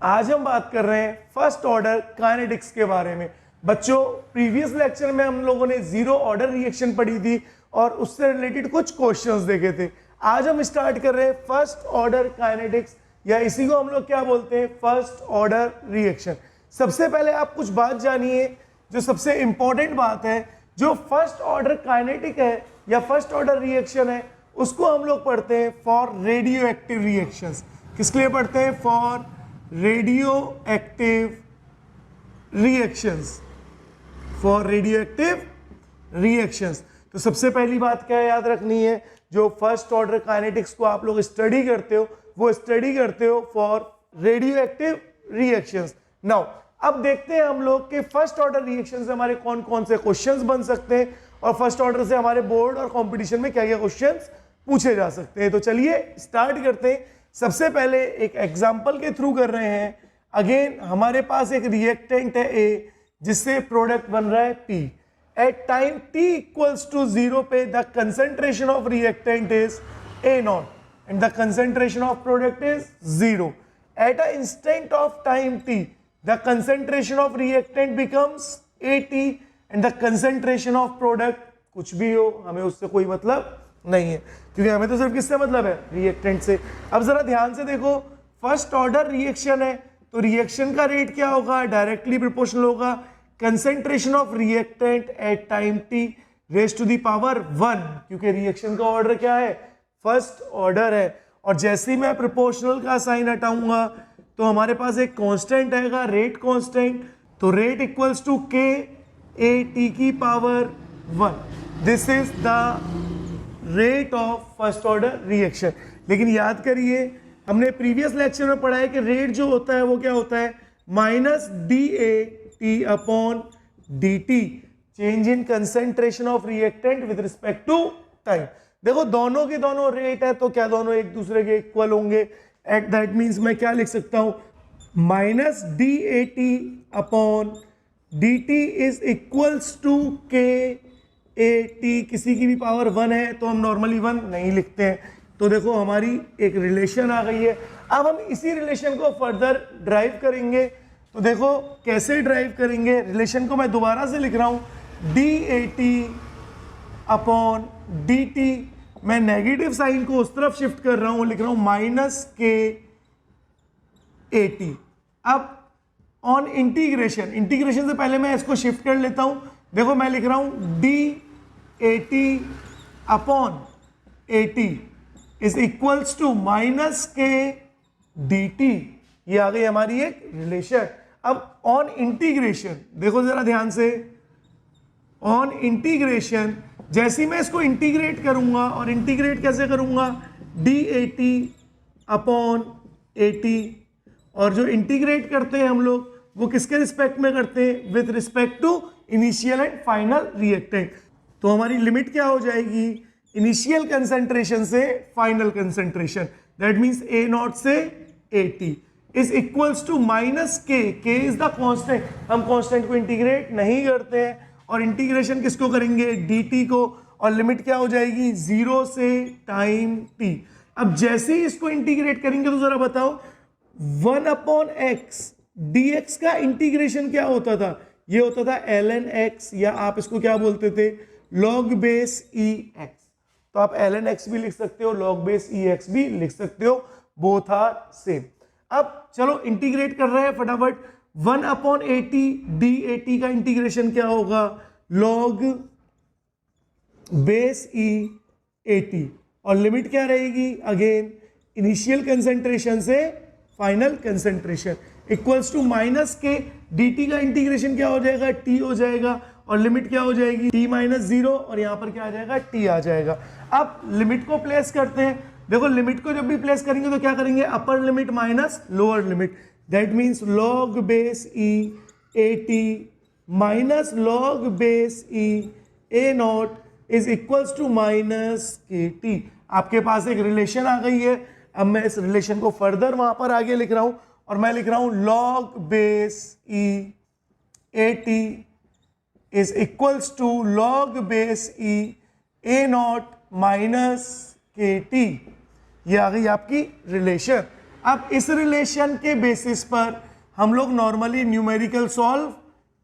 आज हम बात कर रहे हैं फर्स्ट ऑर्डर काइनेटिक्स के बारे में। बच्चों, प्रीवियस लेक्चर में हम लोगों ने जीरो ऑर्डर रिएक्शन पढ़ी थी और उससे रिलेटेड कुछ क्वेश्चंस देखे थे। आज हम स्टार्ट कर रहे हैं फर्स्ट ऑर्डर काइनेटिक्स, या इसी को हम लोग क्या बोलते हैं, फर्स्ट ऑर्डर रिएक्शन। सबसे पहले आप कुछ बात जानिए, जो सबसे इंपॉर्टेंट बात है, जो फर्स्ट ऑर्डर काइनेटिक है या फर्स्ट ऑर्डर रिएक्शन है, उसको हम लोग पढ़ते हैं फॉर रेडियो एक्टिव रिएक्शंस। किसके लिए पढ़ते हैं? For radio active reactions, for radio active reactions. तो सबसे पहली बात क्या याद रखनी है, जो फर्स्ट ऑर्डर काइनेटिक्स को आप लोग स्टडी करते हो, वो स्टडी करते हो for radio active reactions. Now अब देखते हैं हम लोग कि फर्स्ट ऑर्डर रिएक्शन से हमारे कौन कौन से क्वेश्चंस बन सकते हैं और फर्स्ट ऑर्डर से हमारे बोर्ड और कंपटीशन में क्या क्या क्वेश्चंस पूछे जा सकते हैं। तो चलिए स्टार्ट करते हैं। सबसे पहले एक एग्जांपल के थ्रू कर रहे हैं। अगेन हमारे पास एक रिएक्टेंट है ए, जिससे प्रोडक्ट बन रहा है P. At time t equals to 0 पे the concentration of reactant is A0 and the concentration of product is 0. At an instant of time t, the concentration of reactant becomes AT and the concentration of product, कुछ भी हो हमें उससे कोई मतलब नहीं है, क्योंकि हमें तो सिर्फ किससे मतलब है? रिएक्टेंट से। अब जरा ध्यान से देखो, फर्स्ट ऑर्डर रिएक्शन है तो रिएक्शन का रेट क्या होगा? डायरेक्टली प्रोपोर्शनल होगा concentration of reactant at time t raise to the power 1, क्योंकि रिएक्शन का ऑर्डर क्या है? फर्स्ट ऑर्डर है। और जैसे ही मैं प्रोपोर्शनल का साइन हटाऊंगा तो हमारे पास एक कांस्टेंट आएगा, रेट कांस्टेंट। तो rate equals to k a t की power 1। This is the rate of first order reaction. लेकिन याद करिए, हमने प्रीवियस लेक्चर में पढ़ा है कि रेट जो होता है वो क्या होता है? Minus dAt upon dt, change in concentration of reactant with respect to time. देखो दोनों के दोनों रेट है तो क्या दोनों एक दूसरे के इक्वल होंगे? एट दैट मीन्स मैं क्या लिख सकता हूं? Minus dAt upon dt is equals to KAT। किसी की भी पावर 1 है तो हम नॉर्मली 1 नहीं लिखते हैं। तो देखो हमारी एक रिलेशन आ गई है। अब हम इसी रिलेशन को फर्दर ड्राइव करेंगे। तो देखो कैसे ड्राइव करेंगे रिलेशन को, मैं दोबारा से लिख रहा हूं dAt अपॉन dt। मैं नेगेटिव साइन को उस तरफ शिफ्ट कर रहा हूं, लिख रहा हूं माइनस KAT। अब ऑन इंटीग्रेशन, इंटीग्रेशन से पहले मैं इसको शिफ्ट कर लेता हूं। देखो मैं लिख रहा हूं dAt upon AT is equals to minus KDT। ये आ गई हमारी एक रिलेशन। अब ऑन इंटीग्रेशन देखो जरा ध्यान से, ऑन इंटीग्रेशन जैसे ही मैं इसको इंटीग्रेट करूंगा, और इंटीग्रेट कैसे करूंगा? dAt upon AT। और जो इंटीग्रेट करते हैं हम लोग वो किसके रिस्पेक्ट में करते हैं? With respect to initial and final reactant. तो हमारी लिमिट क्या हो जाएगी? इनिशियल कंसेंट्रेशन से final concentration, that means A0 से AT is equals to minus K। K is the constant. हम कांस्टेंट को इंटीग्रेट नहीं करते हैं, और इंटीग्रेशन किसको करेंगे? dt को। और लिमिट क्या हो जाएगी? 0 से टाइम t। अब जैसे ही इसको इंटीग्रेट करेंगे तो जरा बताओ, 1 अपॉन x dx का इंटीग्रेशन क्या होता था? ये होता था ln x, या आप इसको क्या बोलते थे? log base ex। तो आप ln x भी लिख सकते हो, log बेस ex भी लिख सकते हो, बोथ आर सेम। अब चलो इंटीग्रेट कर रहे हैं फटाफट। 1 अपॉन AT dAt का इंटीग्रेशन क्या होगा? log base e AT। और लिमिट क्या रहेगी? अगेन इनिशियल कंसेंट्रेशन से final concentration equals to minus K। dt का इंटीग्रेशन क्या हो जाएगा? t हो जाएगा। और लिमिट क्या हो जाएगी? t माइनस 0, और यहां पर क्या आ जाएगा? t आ जाएगा। अब लिमिट को प्लेस करते हैं। देखो लिमिट को जब भी प्लेस करेंगे तो क्या करेंगे? Upper limit minus lower limit, that means log base e AT minus log base e A0 is equals to minus KT। आपके पास एक रिलेशन आ गई है। अब मैं इस रिलेशन को फर्दर वहां पर आगे लिख रहा हूं, और मैं लिख रहा हूं log base e AT is equals to log base e A0 minus KT। ये आ गई आपकी रिलेशन। अब इस रिलेशन के बेसिस पर हम लोग नॉर्मली न्यूमेरिकल सॉल्व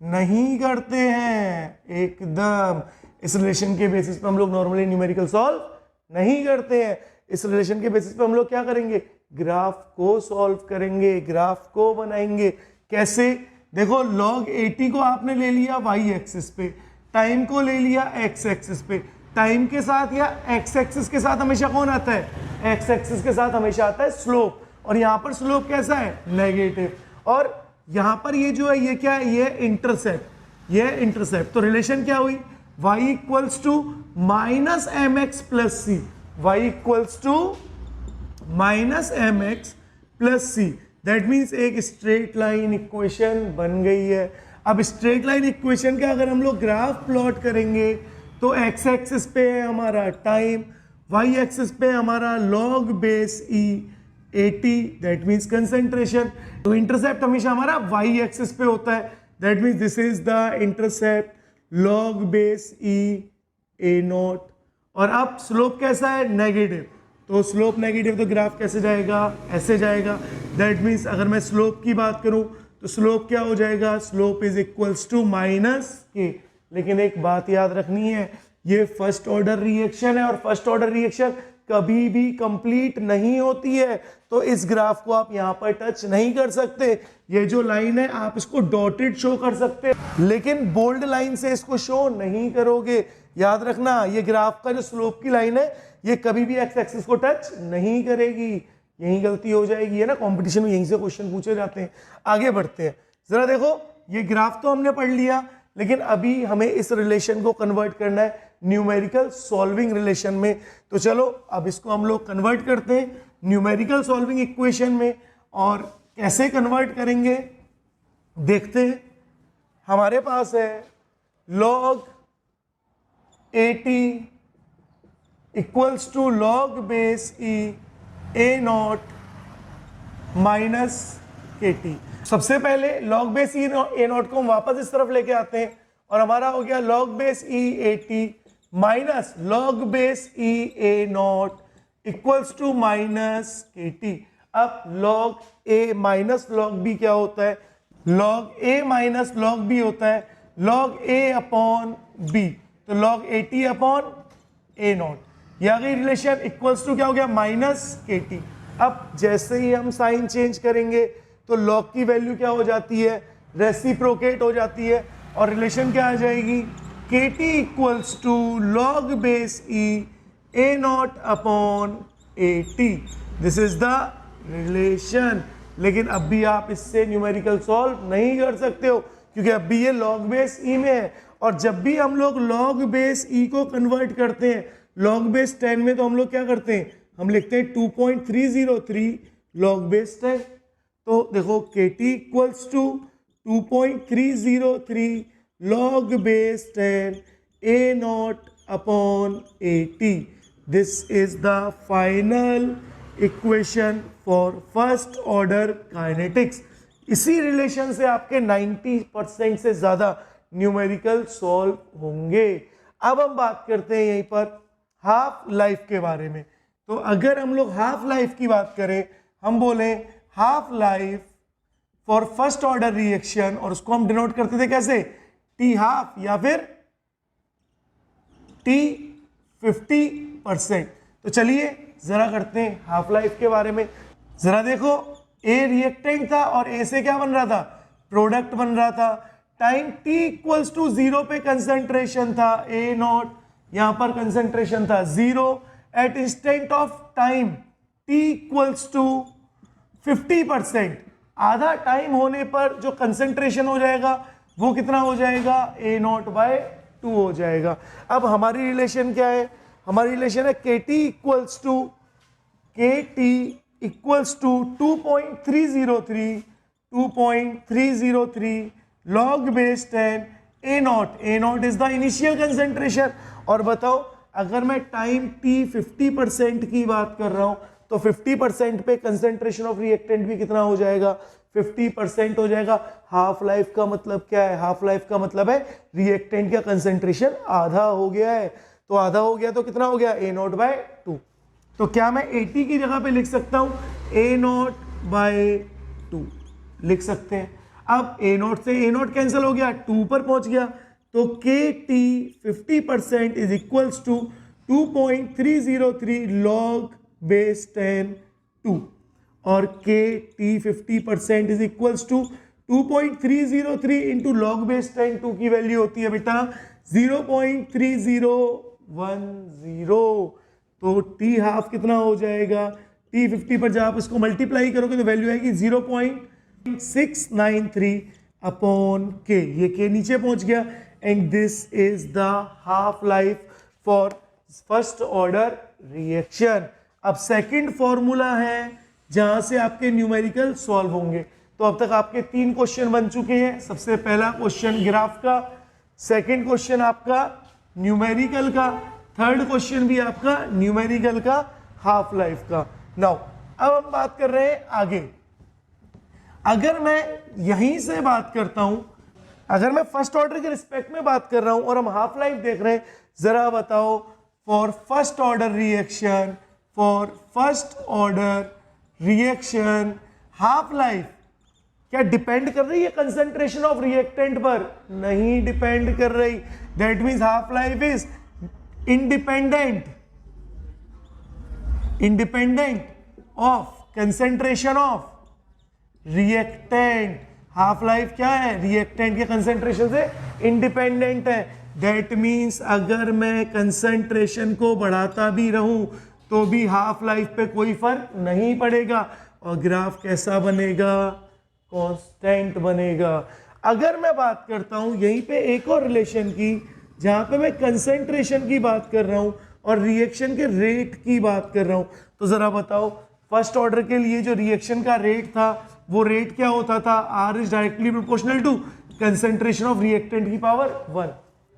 नहीं करते हैं, एकदम इस रिलेशन के बेसिस पर हम लोग नॉर्मली न्यूमेरिकल सॉल्व नहीं करते हैं। इस रिलेशन के बेसिस पर हम लोग क्या करेंगे, ग्राफ को सॉल्व करेंगे, ग्राफ को बनाएंगे। कैसे, देखो log 80 को आपने ले लिया y एक्सिस पे, टाइम को ले लिया x एक्सिस पे। टाइम के साथ या x एक्सिस के साथ हमेशा कौन आता है, x एक्सिस के साथ हमेशा आता है स्लोप, और यहाँ पर स्लोप कैसा है, नेगेटिव। और यहाँ पर ये जो है ये क्या है, ये इंटरसेप्ट, ये इंटरसेप्ट। तो रिलेशन क्या हुई, y equals to minus M X plus C, y equals to minus M X plus C. That means एक स्ट्रेट लाइन इक्वेशन बन गई है। अब स्ट्रेट लाइन इक्वेशन का अगर हम लोग ग्राफ प्लॉट करेंगे तो x एक्सिस पे है हमारा टाइम, y एक्सिस पे हमारा log base e 80, that means concentration. तो इंटरसेप्ट हमेशा हमारा y एक्सिस पे होता है, that means this is the intercept log base e a not. और अब स्लोप कैसा है, नेगेटिव, तो स्लोप नेगेटिव तो ग्राफ कैसे जाएगा, ऐसे जाएगा। दैट मीन्स अगर मैं स्लोप की बात करूं तो स्लोप क्या हो जाएगा, slope is equals to minus K. लेकिन एक बात याद रखनी है, ये फर्स्ट ऑर्डर रिएक्शन है और फर्स्ट ऑर्डर रिएक्शन कभी भी कंप्लीट नहीं होती है, तो इस ग्राफ को आप यहाँ पर टच नहीं कर सकते। ये जो लाइन है आप इसको डॉटेड शो कर सकते हैं, लेकिन बोल्ड लाइन से इसको शो नहीं करोगे। याद रखना, ये ग्राफ का जो स्लोप की लाइन है ये कभी भी एक्स एक्सिस को टच नहीं करेगी, यही गलती हो जाएगी, है ना। कंपटीशन में यहीं से क्वेश्चन पूछे जाते हैं। आगे बढ़ते हैं, जरा देखो, ये ग्राफ तो हमने पढ़ लिया, लेकिन अभी हमें इस रिलेशन को कन्वर्ट करना है न्यूमेरिकल सॉल्विंग रिलेशन में। तो चलो अब इसको हम लोग कन्वर्ट करते हैं न्यूमेरिकल सॉल्विंग इक्वेशन में। और कैसे कन्वर्ट करेंगे देखते हैं। हमारे पास है log 80 equals to log base e a naught minus K T. सबसे पहले log base e a naught को हम वापस इस तरफ लेके आते हैं और हमारा हो गया log base e 80 minus log base e a naught equals to minus K T. अब log a minus log b क्या होता है, log a minus log b होता है log a अपॉन b, तो log 80 अपॉन a नॉट। ये आ गई रिलेशन, इक्वल्स टू क्या हो गया, माइनस के टी। अब जैसे ही हम साइन चेंज करेंगे तो log की वैल्यू क्या हो जाती है, रेसिप्रोकेट हो जाती है, और रिलेशन क्या आ जाएगी, K T equals to log base e a naught upon A T. This is the relation. लेकिन अब भी आप इससे न्यूमेरिकल सॉल्व नहीं कर सकते हो, क्योंकि अब भी ये log बेस e में है। और जब भी हम लोग log बेस e को कन्वर्ट करते हैं log बेस 10 में, तो हम लोग क्या करते हैं, हम लिखते हैं 2.303 log बेस 10। तो देखो K T equals to 2.303 log base 10 a naught upon A T. This is the final equation for first order kinetics. इसी रिलेशन से आपके 90% से ज्यादा न्यूमेरिकल सॉल्व होंगे। अब हम बात करते हैं यहीं पर हाफ लाइफ के बारे में। तो अगर हम लोग हाफ लाइफ की बात करें, हम बोले half life for first order reaction, और उसको हम डिनोट करते थे कैसे, टी हाफ या फिर टी 50%। तो चलिए जरा करते हैं हाफ लाइफ के बारे में। जरा देखो, ए रिएक्टेंट था और ए से क्या बन रहा था, प्रोडक्ट बन रहा था। टाइम t इक्वल्स टू 0 पे कंसेंट्रेशन था ए नॉट, यहां पर कंसेंट्रेशन था 0। At instant of time t equals to 50%, आधा टाइम होने पर जो कंसेंट्रेशन हो जाएगा वो कितना हो जाएगा, ए नॉट बाय 2 हो जाएगा। अब हमारी रिलेशन क्या है, हमारी रिलेशन है K T equals to 2.303 log base 10 A naught. A naught is the initial concentration. और बताओ, अगर मैं टाइम t 50% की बात कर रहा हूं तो 50% पे कंसेंट्रेशन ऑफ रिएक्टेंट भी कितना हो जाएगा, 50% हो जाएगा। हाफ लाइफ का मतलब क्या है, हाफ लाइफ का मतलब है रिएक्टेंट का कंसेंट्रेशन आधा हो गया है। तो आधा हो गया तो कितना हो गया, ए नॉट बाय 2। तो क्या मैं 80 की जगह पे लिख सकता हूं ए नॉट बाय 2 लिख सकते हैं। अब ए नॉट से ए नॉट कैंसिल हो गया, 2 पर पहुंच गया, तो K T 50% is equals to 2.303 log base 10 2, और K T 50% is equals to 2.303 into log base 10 2 की वैल्यू होती है बेटा 0.3010। तो टी हाफ कितना हो जाएगा, टी 50 पर जब आप इसको मल्टीप्लाई करोगे तो वैल्यू आएगी 0.693 अपॉन के, ये के नीचे पहुंच गया, and this is the half life for first order reaction. अब सेकंड फॉर्मूला है जहां से आपके न्यूमेरिकल सॉल्व होंगे। तो अब तक आपके 3 क्वेश्चन बन चुके हैं। सबसे पहला क्वेश्चन ग्राफ का, सेकंड क्वेश्चन आपका न्यूमेरिकल का, थर्ड क्वेश्चन भी आपका न्यूमेरिकल का हाफ लाइफ का। नाउ अब हम बात कर रहे हैं आगे। अगर मैं यहीं से बात करता हूं, अगर मैं फर्स्ट ऑर्डर के रिस्पेक्ट में बात कर रहा हूं और हम हाफ लाइफ देख रहे हैं, जरा बताओ for first order reaction, for first order reaction half life क्या डिपेंड कर रही है कंसंट्रेशन ऑफ रिएक्टेंट पर? नहीं डिपेंड कर रही। That means half life is independent of concentration of reactant. Half life क्या है, रिएक्टेंट के कंसंट्रेशन से इंडिपेंडेंट है। दैट मींस अगर मैं कंसंट्रेशन को बढ़ाता भी रहूं तो भी हाफ लाइफ पे कोई फर्क नहीं पड़ेगा, और ग्राफ कैसा बनेगा, कांस्टेंट बनेगा। अगर मैं बात करता हूं यहीं पे एक और रिलेशन की, जहां पे मैं कंसंट्रेशन की बात कर रहा हूं और रिएक्शन के रेट की बात कर रहा हूं, तो जरा बताओ फर्स्ट ऑर्डर के लिए जो रिएक्शन का रेट था वो रेट क्या होता था, R is directly proportional to concentration of reactant की पावर 1।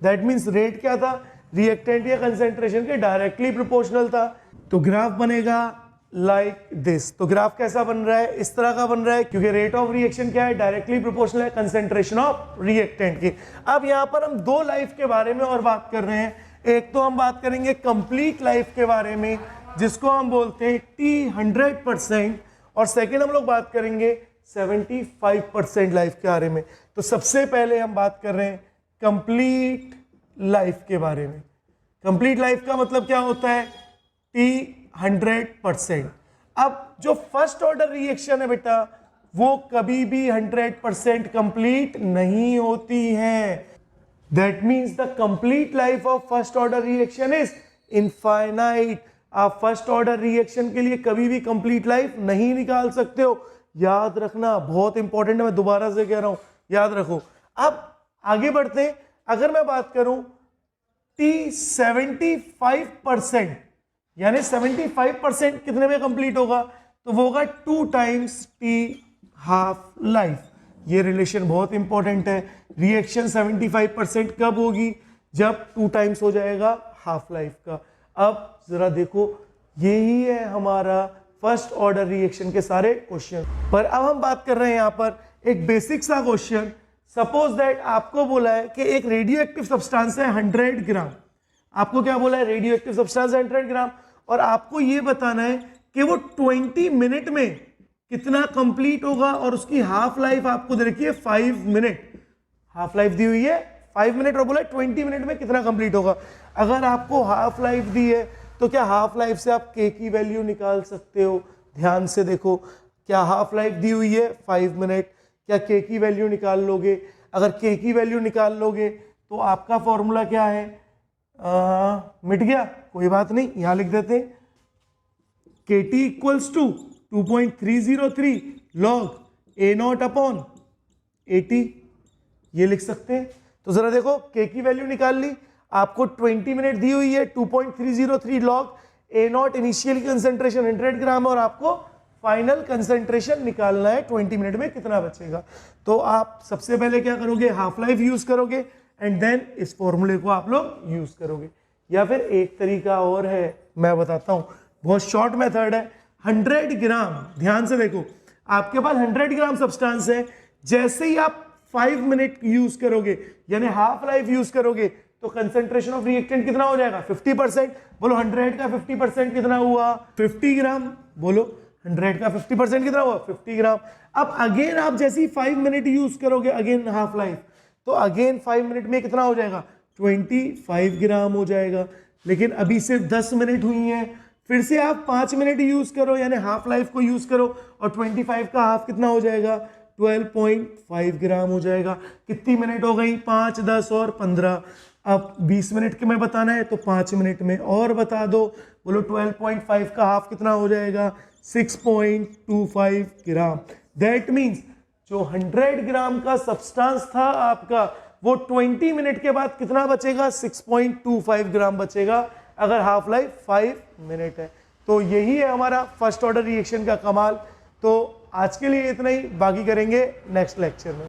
दैट मींस रेट क्या था, रिएक्टेंट या कंसंट्रेशन के डायरेक्टली प्रोपोर्शनल था। तो ग्राफ बनेगा लाइक दिस। तो ग्राफ कैसा बन रहा है, इस तरह का बन रहा है, क्योंकि रेट ऑफ रिएक्शन क्या है, डायरेक्टली प्रोपोर्शनल है कंसंट्रेशन ऑफ रिएक्टेंट की। अब यहां पर हम 2 लाइफ के बारे में और बात कर रहे हैं। एक तो हम बात करेंगे कंप्लीट लाइफ के बारे में, जिसको हम बोलते हैं T 100%, और सेकेंड हम लोग बात करेंगे 75% लाइफ के बारे में। तो सबसे पहले हम बात कर रहे हैं कंप्लीट लाइफ के बारे में। कंप्लीट लाइफ का मतलब क्या होता है, T 100%। अब जो फर्स्ट ऑर्डर रिएक्शन है बेटा, वो कभी भी 100% कंप्लीट नहीं होती है। That means the complete life of first order reaction is infinite. आप फर्स्ट ऑर्डर रिएक्शन के लिए कभी भी कंप्लीट लाइफ नहीं निकाल सकते हो, याद रखना, बहुत इंपॉर्टेंट है, मैं दोबारा से कह रहा हूं, याद रखो। अब आगे बढ़ते हैं। अगर मैं बात करूं T 75%, यानी 75% कितने में कंप्लीट होगा, तो वो होगा 2 टाइम्स T हाफ लाइफ। ये रिलेशन बहुत इंपॉर्टेंट है। रिएक्शन 75% कब होगी, जब 2 टाइम्स हो जाएगा हाफ लाइफ का। अब जरा देखो, यही है हमारा फर्स्ट ऑर्डर रिएक्शन के सारे क्वेश्चन। पर अब हम बात कर रहे हैं यहां पर एक बेसिक सा क्वेश्चन। सपोज दैट आपको बोला है कि एक रेडियो एक्टिव सब्सटेंस है 100 ग्राम। आपको क्या बोला है, रेडियो एक्टिव सब्सटेंस है 100 ग्राम, और आपको यह बताना है कि वो 20 मिनट में कितना कंप्लीट होगा, और उसकी हाफ लाइफ आपको दे रखी है 5 मिनट। हाफ लाइफ दी हुई है 5 मिनट, और बोला 20 मिनट में कितना कंप्लीट होगा। अगर आपको हाफ लाइफ दी है तो क्या हाफ लाइफ से आप के की वैल्यू निकाल सकते हो? ध्यान से देखो, क्या हाफ लाइफ दी हुई है 5 मिनट, क्या के की वैल्यू निकाल लोगे? अगर के की वैल्यू निकाल लोगे तो आपका फॉर्मूला क्या है, मिट गया, कोई बात नहीं, यहां लिख देते हैं K T equals to 2.303 log A naught upon 80, ये लिख सकते हैं। तो जरा देखो, के की वैल्यू निकाल ली, आपको 20 मिनट दी हुई है, 2.303 log A not initial concentration 100 ग्राम, और आपको फाइनल कंसेंट्रेशन निकालना है 20 मिनट में कितना बचेगा। तो आप सबसे पहले क्या करोगे, हाफ लाइफ यूज करोगे, एंड देन इस फॉर्मूले को आप लोग यूज करोगे। या फिर एक तरीका और है, मैं बताता हूं, बहुत शॉर्ट मेथड है। 100 ग्राम, ध्यान से देखो, आपके पास 100 ग्राम सब्सटेंस है, जैसे ही आप 5 मिनट यूज करोगे, यानी हाफ लाइफ यूज करोगे, तो कंसेंट्रेशन ऑफ रिएक्टेंट कितना हो जाएगा, 50%। बोलो 100 का 50% कितना हुआ, 50 ग्राम। बोलो 100 का 50% कितना हुआ 50 ग्राम। अब अगेन आप जैसे ही 5 मिनट यूज करोगे अगेन हाफ लाइफ, तो अगेन 5 मिनट में कितना हो जाएगा 25 ग्राम हो जाएगा। लेकिन अभी सिर्फ 10 मिनट हुई हैं, फिर से आप 5 मिनट यूज करो यानी हाफ लाइफ को यूज करो और 25 का हाफ कितना हो जाएगा 12.5 ग्राम हो जाएगा। कितनी मिनट हो गई 5, 10 और 15। अब 20 मिनट के में बताना है तो 5 मिनट में और बता दो, बोलो 12.5 का हाफ कितना हो जाएगा 6.25 ग्राम। दैट मीन्स जो 100 ग्राम का सब्सटेंस था आपका वो 20 मिनट के बाद कितना बचेगा 6.25 ग्राम बचेगा, अगर हाफ लाइफ 5 मिनट है। तो यही है हमारा फर्स्ट ऑर्डर रिएक्शन का कमाल। तो आज के लिए इतना ही, बाकी करेंगे नेक्स्ट लेक्चर में।